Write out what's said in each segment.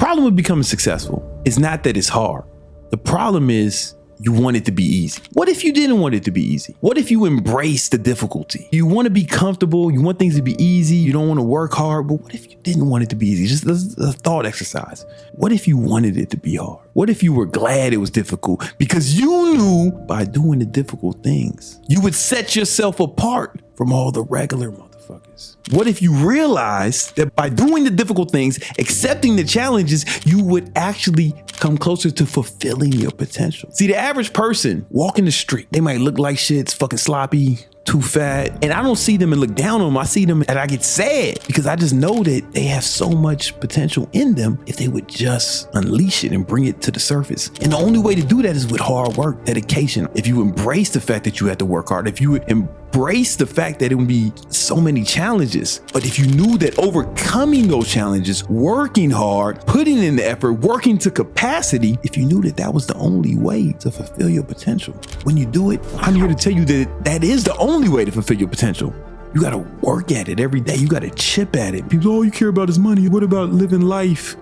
problem with becoming successful is not that it's hard. The problem is you want it to be easy. What if you didn't want it to be easy? What if you embrace the difficulty? You want to be comfortable. You want things to be easy. You don't want to work hard. But what if you didn't want it to be easy? Just a thought exercise. What if you wanted it to be hard? What if you were glad it was difficult because you knew by doing the difficult things, you would set yourself apart from all the regular motherfuckers? What if you realized that by doing the difficult things, accepting the challenges, you would actually come closer to fulfilling your potential? See, the average person walking the street, they might look like shit, it's fucking sloppy, too fat. And I don't see them and look down on them. I see them and I get sad because I just know that they have so much potential in them if they would just unleash it and bring it to the surface. And the only way to do that is with hard work, dedication. If you embrace the fact that you have to work hard, if you embrace the fact that it would be so many challenges, but if you knew that overcoming those challenges, working hard, putting in the effort, working to capacity, if you knew that that was the only way to fulfill your potential, when you do it, I'm here to tell you that that is the only way to fulfill your potential. You got to work at it every day. You got to chip at it. People, all you care about is money. What about living life?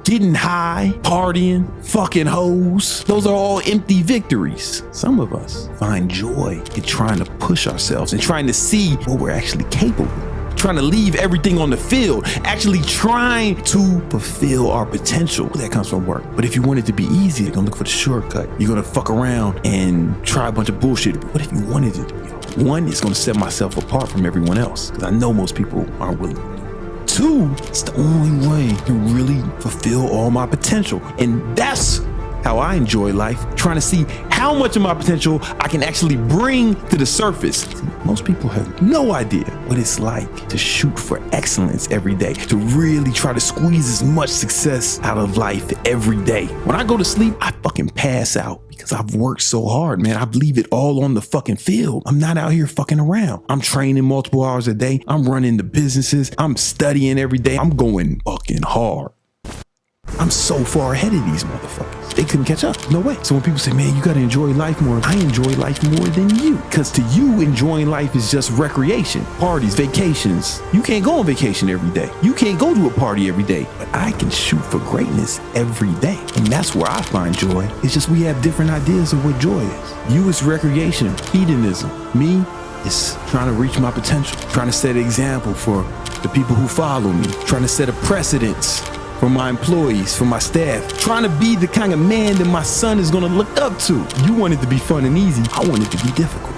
Getting high, partying, fucking hoes. Those are all empty victories. Some of us find joy in trying to push ourselves and trying to see what we're actually capable of. Trying to leave everything on the field, actually trying to fulfill our potential. That comes from work. But if you want it to be easy, you're gonna look for the shortcut. You're gonna fuck around and try a bunch of bullshit. But what if you wanted it to be hard? One, it's gonna set myself apart from everyone else because I know most people aren't willing to do it. Two, it's the only way to really fulfill all my potential. And that's how I enjoy life, trying to see how much of my potential I can actually bring to the surface. See, most people have no idea what it's like to shoot for excellence every day, to really try to squeeze as much success out of life every day. When I go to sleep, I fucking pass out because I've worked so hard, man. I leave it all on the fucking field. I'm not out here fucking around. I'm training multiple hours a day. I'm running the businesses. I'm studying every day. I'm going fucking hard. I'm so far ahead of these motherfuckers. They couldn't catch up. No way. So when people say, man, you got to enjoy life more, I enjoy life more than you. Because to you, enjoying life is just recreation, parties, vacations. You can't go on vacation every day. You can't go to a party every day. But I can shoot for greatness every day. And that's where I find joy. It's just we have different ideas of what joy is. You is recreation, hedonism. Me is trying to reach my potential, trying to set an example for the people who follow me, trying to set a precedence for my employees, for my staff, trying to be the kind of man that my son is gonna look up to. You want it to be fun and easy. I want it to be difficult.